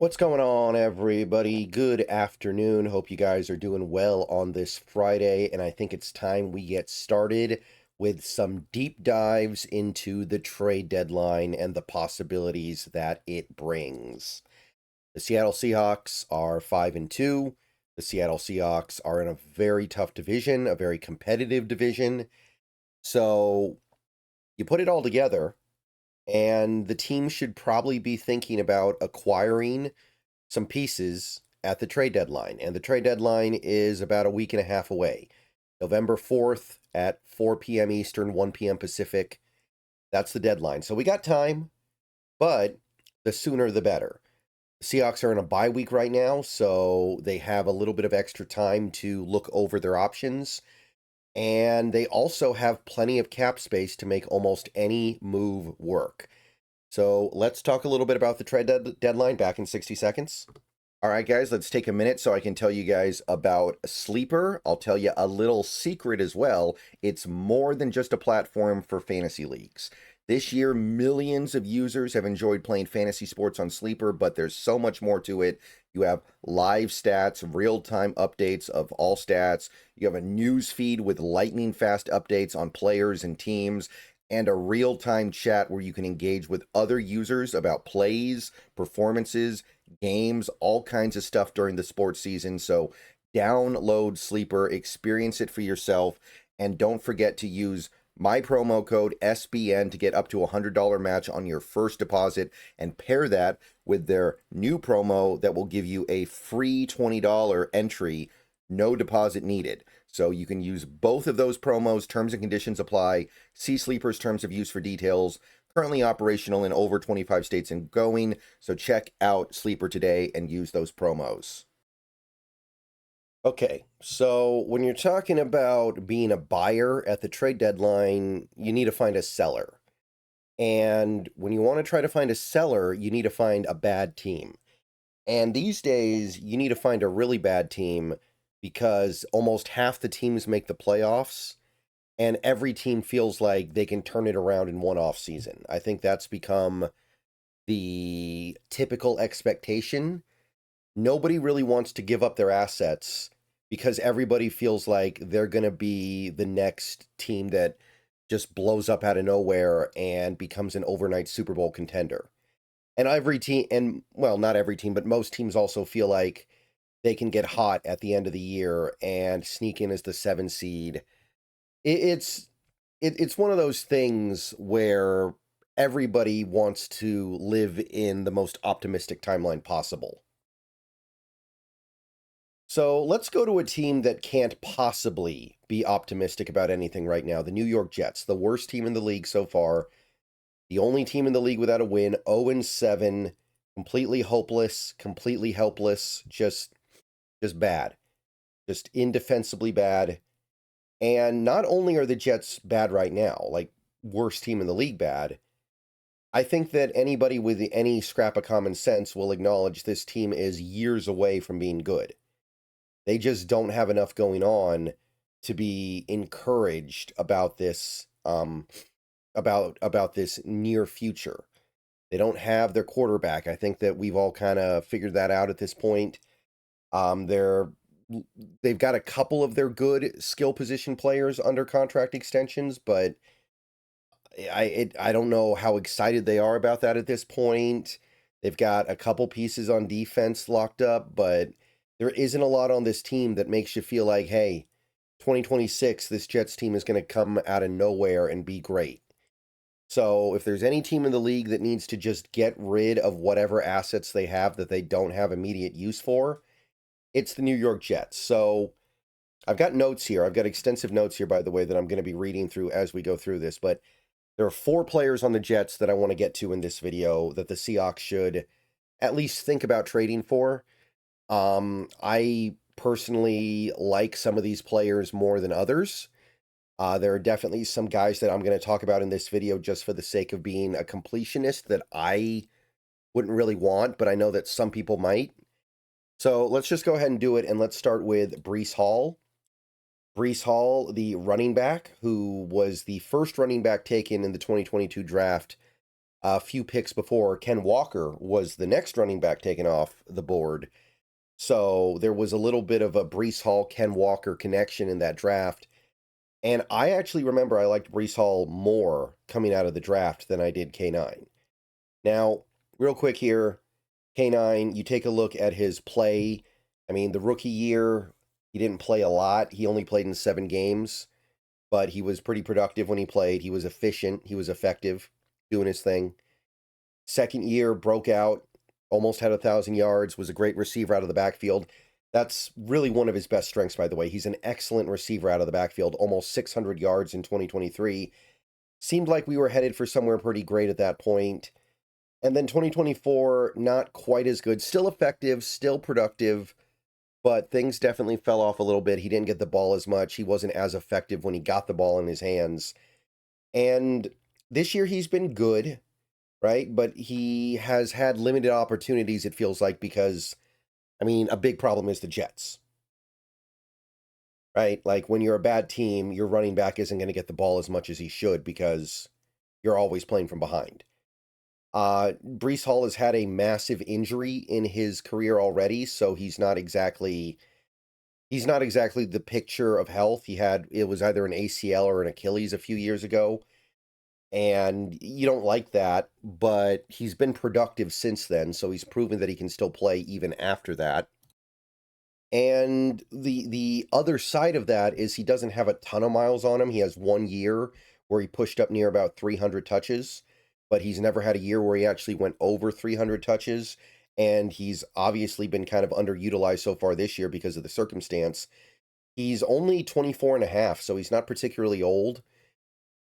What's going on, everybody? Good afternoon. Hope you guys are doing well on this Friday, and I think it's time we get started with some deep dives into the trade deadline and the possibilities that it brings. The Seattle Seahawks are 5-2. The Seattle Seahawks are in a very tough division, a very competitive division. So you put it all together, and the team should probably be thinking about acquiring some pieces at the trade deadline. And the trade deadline is about a week and a half away. November 4th at 4 p.m. Eastern, 1 p.m. Pacific. That's the deadline. So we got time, but the sooner the better. The Seahawks are in a bye week right now, so they have a little bit of extra time to look over their options. And they also have plenty of cap space to make almost any move work. So let's talk a little bit about the trade deadline back in 60 seconds. All right, guys, let's take a minute so I can tell you guys about Sleeper. I'll tell you a little secret as well. It's more than just a platform for fantasy leagues. This year, millions of users have enjoyed playing fantasy sports on Sleeper, but there's so much more to it. You have live stats, real-time updates of all stats. You have a news feed with lightning-fast updates on players and teams, and a real-time chat where you can engage with other users about plays, performances, games, all kinds of stuff during the sports season. So download Sleeper, experience it for yourself, and don't forget to use my promo code SBN to get up to a $100 match on your first deposit, and pair that with their new promo that will give you a free $20 entry, no deposit needed. So you can use both of those promos. Terms and conditions apply. See Sleeper's terms of use for details. Currently operational in over 25 states and going. So check out Sleeper today and use those promos. Okay, so when you're talking about being a buyer at the trade deadline, you need to find a seller. And when you want to try to find a seller, you need to find a bad team. And these days, you need to find a really bad team because almost half the teams make the playoffs, and every team feels like they can turn it around in one off season. I think that's become the typical expectation. Nobody really wants to give up their assets because everybody feels like they're going to be the next team that just blows up out of nowhere and becomes an overnight Super Bowl contender. And every team, and well, not every team, but most teams also feel like they can get hot at the end of the year and sneak in as the 7 seed. It's it's one of those things where everybody wants to live in the most optimistic timeline possible. So let's go to a team that can't possibly be optimistic about anything right now. The New York Jets, the worst team in the league so far. The only team in the league without a win, 0-7, completely hopeless, completely helpless, just bad. Just indefensibly bad. And not only are the Jets bad right now, like worst team in the league bad, I think that anybody with any scrap of common sense will acknowledge this team is years away from being good. They just don't have enough going on to be encouraged about this about this near future. They don't have their quarterback. I think that we've all kind of figured that out at this point. They're they've got a couple of their good skill position players under contract extensions, but I don't know how excited they are about that at this point. They've got a couple pieces on defense locked up, but there isn't a lot on this team that makes you feel like, hey, 2026, this Jets team is going to come out of nowhere and be great. So if there's any team in the league that needs to just get rid of whatever assets they have that they don't have immediate use for, it's the New York Jets. So I've got notes here. I've got extensive notes here, by the way, that I'm going to be reading through as we go through this. But there are 4 players on the Jets that I want to get to in this video that the Seahawks should at least think about trading for. I personally like some of these players more than others. There are definitely some guys that I'm going to talk about in this video just for the sake of being a completionist that I wouldn't really want, but I know that some people might. So let's just go ahead and do it, and let's start with Breece Hall. Breece Hall, the running back, who was the first running back taken in the 2022 draft. a few picks before, Ken Walker was the next running back taken off the board. So there was a little bit of a Breece Hall, Ken Walker connection in that draft. And I actually remember I liked Breece Hall more coming out of the draft than I did K9. Now, real quick here, K9, you take a look at his play. I mean, the rookie year, he didn't play a lot. He only played in 7 games, but he was pretty productive when he played. He was efficient. He was effective doing his thing. Second year, broke out, almost had 1,000 yards, was a great receiver out of the backfield. That's really one of his best strengths, by the way. He's an excellent receiver out of the backfield, almost 600 yards in 2023. Seemed like we were headed for somewhere pretty great at that point. And then 2024, not quite as good. Still effective, still productive, but things definitely fell off a little bit. He didn't get the ball as much. He wasn't as effective when he got the ball in his hands. And this year he's been good, right? But he has had limited opportunities, it feels like, because, I mean, a big problem is the Jets, right? Like when you're a bad team, your running back isn't going to get the ball as much as he should because you're always playing from behind. Breece Hall has had a massive injury in his career already, so he's not exactly the picture of health. It was either an ACL or an Achilles a few years ago, and you don't like that, but he's been productive since then, so he's proven that he can still play even after that. And the other side of that is he doesn't have a ton of miles on him. He has 1 year where he pushed up near about 300 touches, but he's never had a year where he actually went over 300 touches. And he's obviously been kind of underutilized so far this year because of the circumstance. He's only 24 and a half, so he's not particularly old.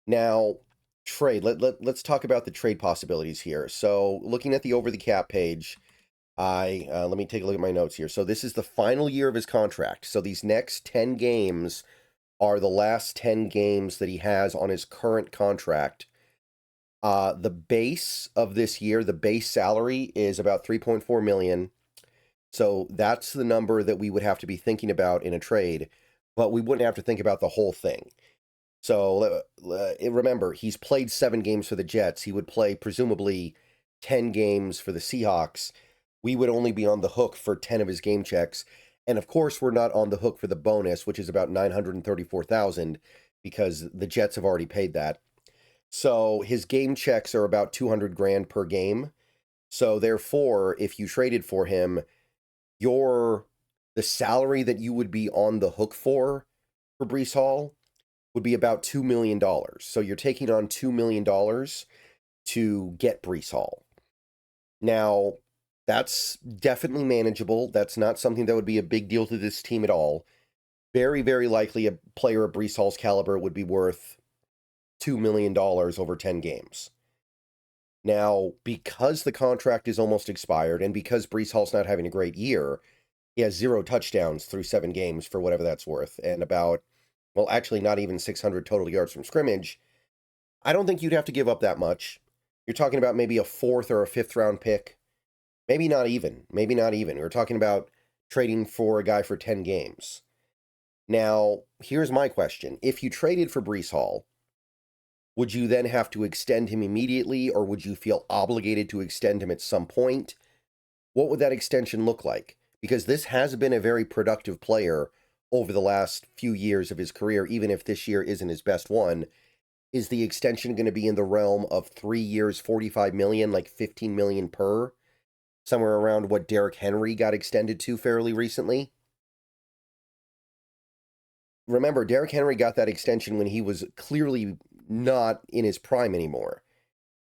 Now, trade. Let's talk about the trade possibilities here. So looking at the over the cap page, let me take a look at my notes here. So this is the final year of his contract. So these next 10 games are the last 10 games that he has on his current contract. The base of this year, the base salary is about 3.4 million. So that's the number that we would have to be thinking about in a trade, but we wouldn't have to think about the whole thing. So remember, he's played 7 games for the Jets. He would play presumably 10 games for the Seahawks. We would only be on the hook for 10 of his game checks. And of course, we're not on the hook for the bonus, which is about 934,000 because the Jets have already paid that. So his game checks are about 200 grand per game. So therefore, if you traded for him, the salary that you would be on the hook for Breece Hall would be about $2 million. So you're taking on $2 million to get Breece Hall. Now, that's definitely manageable. That's not something that would be a big deal to this team at all. Very, very likely a player of Breece Hall's caliber would be worth $2 million over 10 games. Now, because the contract is almost expired and because Breece Hall's not having a great year, he has 0 touchdowns through 7 games for whatever that's worth, and actually not even 600 total yards from scrimmage. I don't think you'd have to give up that much. You're talking about maybe a 4th or a 5th round pick. Maybe not even. We're talking about trading for a guy for 10 games. Now, here's my question. If you traded for Breece Hall, would you then have to extend him immediately, or would you feel obligated to extend him at some point? What would that extension look like? Because this has been a very productive player over the last few years of his career, even if this year isn't his best one. Is the extension going to be in the realm of 3 years, 45 million, like 15 million per? Somewhere around what Derrick Henry got extended to fairly recently? Remember, Derrick Henry got that extension when he was clearly not in his prime anymore.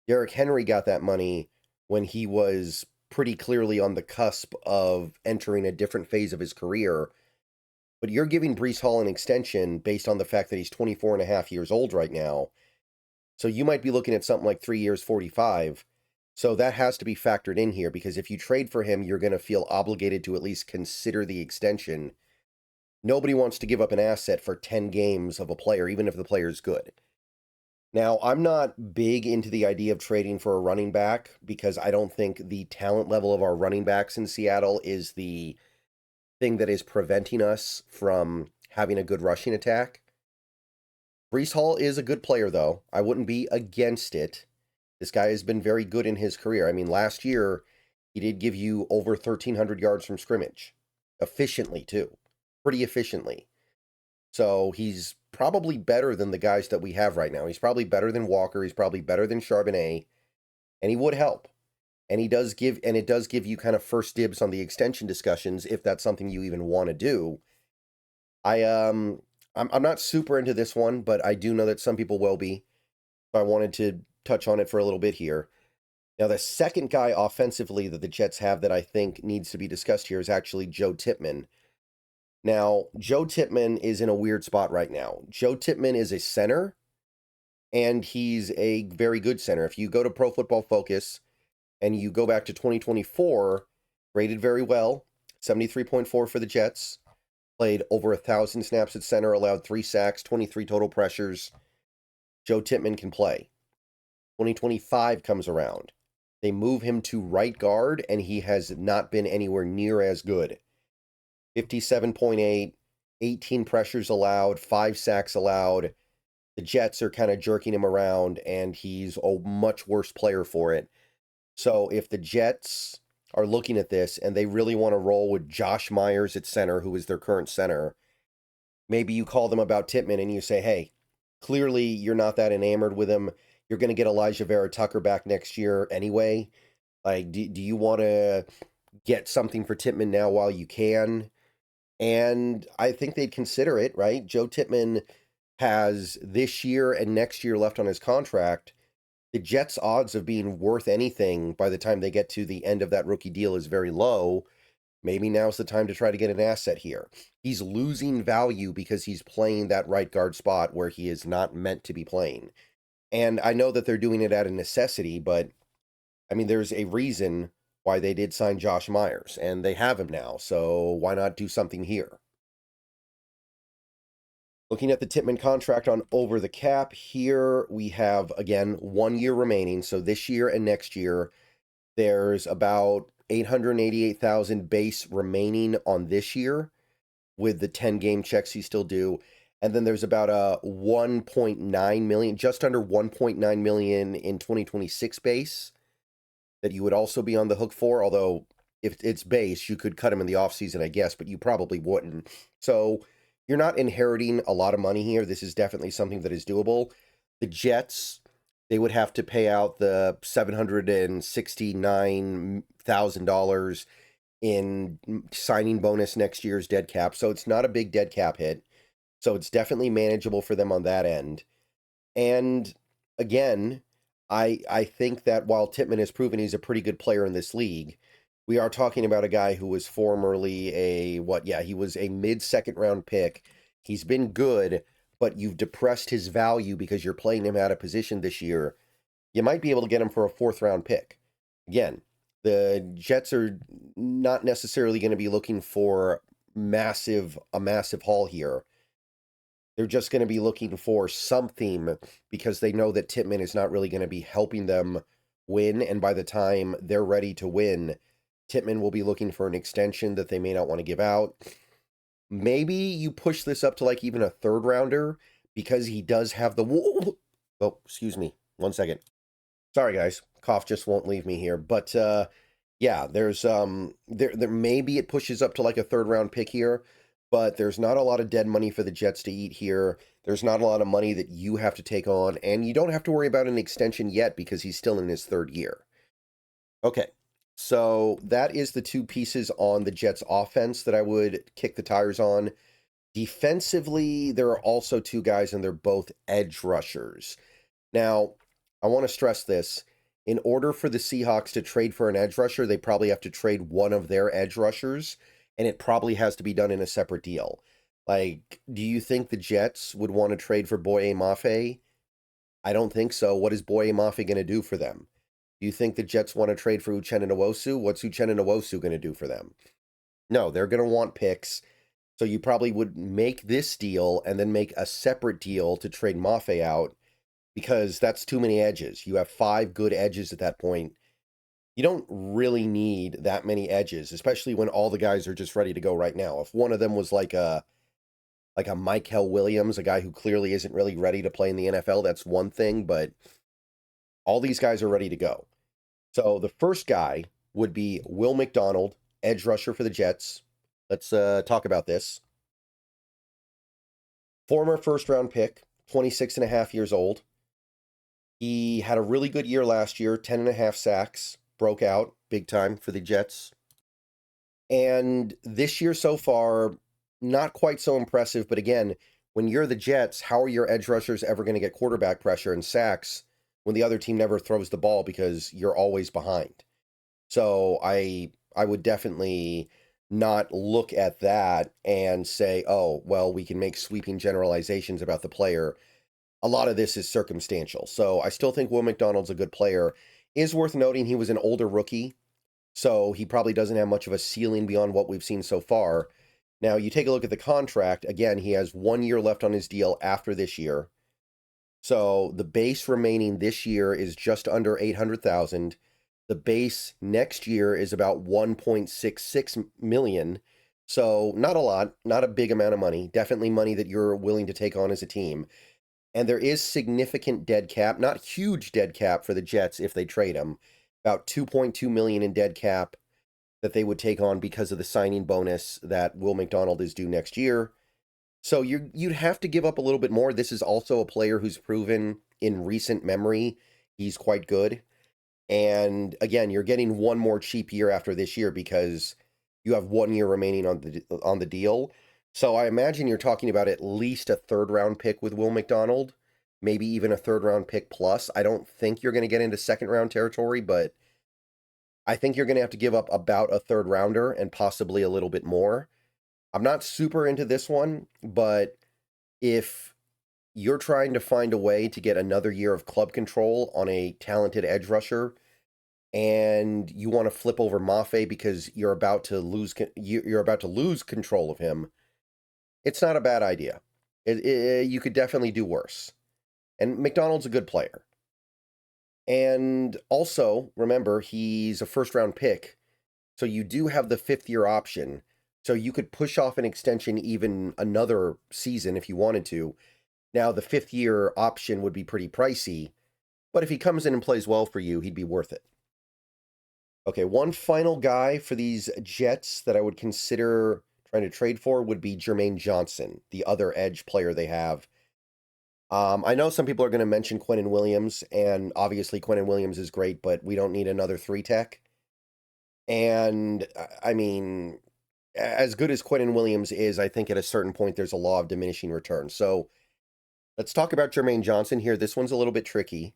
Derrick Henry got that money when he was pretty clearly on the cusp of entering a different phase of his career. But you're giving Breece Hall an extension based on the fact that he's 24 and a half years old right now. So you might be looking at something like 3 years, 45. So that has to be factored in here, because if you trade for him, you're going to feel obligated to at least consider the extension. Nobody wants to give up an asset for 10 games of a player, even if the player's good. Now, I'm not big into the idea of trading for a running back because I don't think the talent level of our running backs in Seattle is the thing that is preventing us from having a good rushing attack. Breece Hall is a good player, though. I wouldn't be against it. This guy has been very good in his career. I mean, last year, he did give you over 1,300 yards from scrimmage. Efficiently, too. Pretty efficiently. So he's probably better than the guys that we have right now. He's probably better than Walker. He's probably better than Charbonnet. And he would help. And it does give you kind of first dibs on the extension discussions if that's something you even want to do. I'm not super into this one, but I do know that some people will be. So I wanted to touch on it for a little bit here. Now, the second guy offensively that the Jets have that I think needs to be discussed here is actually Joe Tippmann. Now, Joe Tippmann is in a weird spot right now. Joe Tippmann is a center, and he's a very good center. If you go to Pro Football Focus and you go back to 2024, rated very well, 73.4 for the Jets, played over 1,000 snaps at center, allowed 3 sacks, 23 total pressures. Joe Tippmann can play. 2025 comes around. They move him to right guard, and he has not been anywhere near as good. 57.8, 18 pressures allowed, 5 sacks allowed. The Jets are kind of jerking him around, and he's a much worse player for it. So if the Jets are looking at this and they really want to roll with Josh Myers at center, who is their current center, maybe you call them about Tippmann and you say, hey, clearly you're not that enamored with him. You're going to get Elijah Vera Tucker back next year anyway. Like, do you want to get something for Tippmann now while you can? And I think they'd consider it, right? Joe Tippmann has this year and next year left on his contract. The Jets' odds of being worth anything by the time they get to the end of that rookie deal is very low. Maybe now's the time to try to get an asset here. He's losing value because he's playing that right guard spot where he is not meant to be playing. And I know that they're doing it out of necessity, but I mean, there's a reason why they did sign Josh Myers, and they have him now, so why not do something here? Looking at the Tippmann contract on over the cap, here we have, again, 1 year remaining. So this year and next year, there's about 888,000 base remaining on this year with the 10 game checks he still due. And then there's about a 1.9 million, just under 1.9 million in 2026 base that you would also be on the hook for. Although if it's base, you could cut him in the offseason, I guess, but you probably wouldn't. So you're not inheriting a lot of money here. This is definitely something that is doable. The Jets, they would have to pay out the $769,000 in signing bonus next year's dead cap. So it's not a big dead cap hit. So it's definitely manageable for them on that end. And again, I think that while Tippmann has proven he's a pretty good player in this league, we are talking about a guy who was formerly he was a mid-second round pick. He's been good, but you've depressed his value because you're playing him out of position this year. You might be able to get him for a 4th round pick. Again, the Jets are not necessarily going to be looking for a massive haul here. They're just going to be looking for something because they know that Tippmann is not really going to be helping them win. And by the time they're ready to win, Tippmann will be looking for an extension that they may not want to give out. Maybe you push this up to like even a 3rd rounder because he does have the... Oh, excuse me. 1 second. Sorry, guys. Cough just won't leave me here. But yeah, there's there maybe it pushes up to like a 3rd round pick here. But there's not a lot of dead money for the Jets to eat here. There's not a lot of money that you have to take on. And you don't have to worry about an extension yet because he's still in his 3rd year. Okay, so that is the 2 pieces on the Jets offense that I would kick the tires on. Defensively, there are also 2 guys, and they're both edge rushers. Now, I want to stress this. In order for the Seahawks to trade for an edge rusher, they probably have to trade one of their edge rushers. And it probably has to be done in a separate deal. Like, do you think the Jets would want to trade for Boye Mafe? I don't think so. What is Boye Mafe going to do for them? Do you think the Jets want to trade for Uchenna Nwosu? What's Uchenna Nwosu going to do for them? No, they're going to want picks. So you probably would make this deal and then make a separate deal to trade Mafe out because that's too many edges. You have 5 good edges at that point. You don't really need that many edges, especially when all the guys are just ready to go right now. If one of them was like a Michael Williams, a guy who clearly isn't really ready to play in the NFL, that's one thing. But All these guys are ready to go. So the first guy would be Will McDonald, edge rusher for the Jets. Let's talk about this. Former first-round pick, 26 and a half years old. He had a really good year last year, 10 and a half sacks, broke out big time for the Jets. And this year so far, not quite so impressive, but again, when you're the Jets, how are your edge rushers ever going to get quarterback pressure and sacks when the other team never throws the ball because you're always behind? So I would definitely not look at that and say, oh, well, we can make sweeping generalizations about the player. A lot of this is circumstantial. So I still think Will McDonald's a good player. Is worth noting he was an older rookie, so he probably doesn't have much of a ceiling beyond what we've seen so far. Now, you take a look at the contract. Again, he has 1 year left on his deal after this year. So the base remaining this year is just under 800,000. The base next year is about 1.66 million. So not a lot, not a big amount of money. Definitely money that you're willing to take on as a team. And there is significant dead cap, not huge dead cap for the Jets if they trade him. About 2.2 million in dead cap that they would take on because of the signing bonus that Will McDonald is due next year. So you'd have to give up a little bit more. This is also a player who's proven in recent memory he's quite good. And again, you're getting one more cheap year after this year because you have 1 year remaining on the deal. So I imagine you're talking about at least a third-round pick with Will McDonald, maybe even a third-round pick plus. I don't think you're going to get into second-round territory, but I think you're going to have to give up about a third-rounder and possibly a little bit more. I'm not super into this one, but if you're trying to find a way to get another year of club control on a talented edge rusher, and you want to flip over Mafe because you're about to lose control of him, it's not a bad idea. You could definitely do worse. And McDonald's a good player. And also, remember, he's a first-round pick, so you do have the fifth-year option. So you could push off an extension even another season if you wanted to. Now, the fifth-year option would be pretty pricey, but if he comes in and plays well for you, he'd be worth it. Okay, one final guy for these Jets that I would consider trying to trade for would be Jermaine Johnson, the other edge player they have. I know some people are going to mention Quinnen Williams, and obviously Quinnen Williams is great, but we don't need another 3-tech. And, I mean, as good as Quinnen Williams is, I think at a certain point there's a law of diminishing returns. So let's talk about Jermaine Johnson here. This one's a little bit tricky.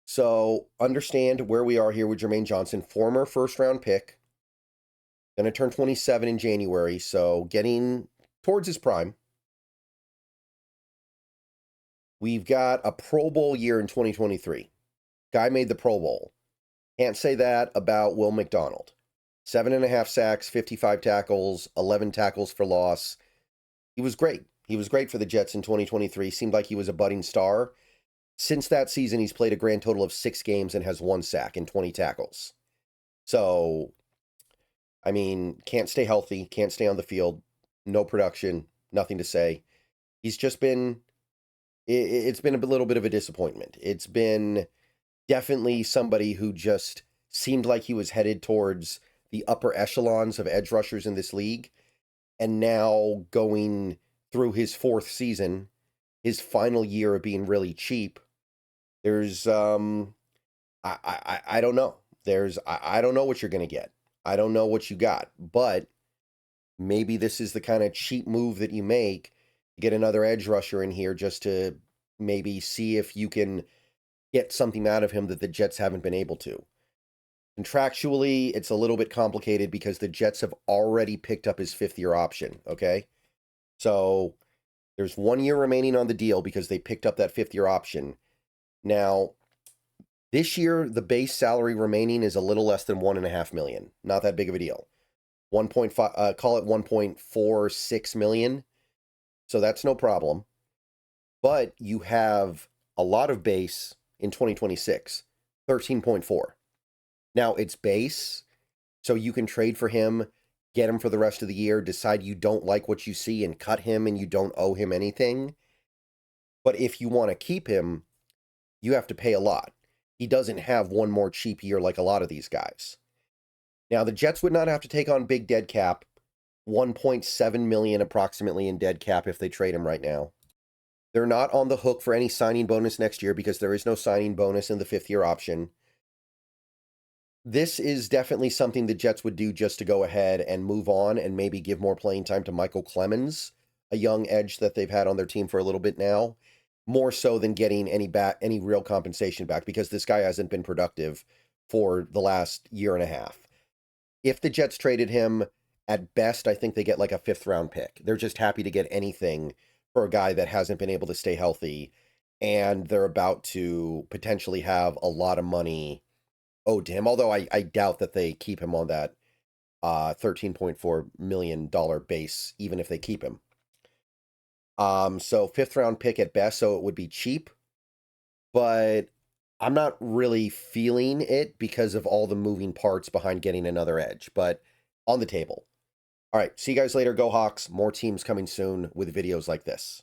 So understand where we are here with Jermaine Johnson, former first-round pick, going to turn 27 in January, so getting towards his prime. We've got a Pro Bowl year in 2023. Guy made the Pro Bowl. Can't say that about Will McDonald. 7.5 sacks, 55 tackles, 11 tackles for loss. He was great. He was great for the Jets in 2023. Seemed like he was a budding star. Since that season, he's played a grand total of 6 games and has 1 sack and 20 tackles. So, I mean, can't stay healthy, can't stay on the field, no production, nothing to say. He's just been, it's been a little bit of a disappointment. It's been definitely somebody who just seemed like he was headed towards the upper echelons of edge rushers in this league. And now going through his 4th season, his final year of being really cheap, there's, I don't know. I don't know what you're going to get. I don't know what you got, but maybe this is the kind of cheap move that you make to get another edge rusher in here just to maybe see if you can get something out of him that the Jets haven't been able to. Contractually, it's a little bit complicated because the Jets have already picked up his 5th-year option, okay? So there's 1 year remaining on the deal because they picked up that 5th-year option. Now, this year, the base salary remaining is a little less than $1.5 million. Not that big of a deal. 1.5, call it 1.46 million. So that's no problem. But you have a lot of base in 2026, 13.4. Now it's base, so you can trade for him, get him for the rest of the year, decide you don't like what you see and cut him and you don't owe him anything. But if you want to keep him, you have to pay a lot. he doesn't have one more cheap year like a lot of these guys. Now, the Jets would not have to take on big dead cap, 1.7 million approximately in dead cap if they trade him right now. They're not on the hook for any signing bonus next year because there is no signing bonus in the 5th-year option. This is definitely something the Jets would do just to go ahead and move on and maybe give more playing time to Michael Clemens, a young edge that they've had on their team for a little bit now, more so than getting any real compensation back, because this guy hasn't been productive for the last year and a half. If the Jets traded him, at best, I think they get like a 5th-round pick. They're just happy to get anything for a guy that hasn't been able to stay healthy, and they're about to potentially have a lot of money owed to him, although I doubt that they keep him on that $13.4 million base, even if they keep him. So 5th-round pick at best, so it would be cheap, but I'm not really feeling it because of all the moving parts behind getting another edge, but on the table. All right, see you guys later. Go Hawks. More teams coming soon with videos like this.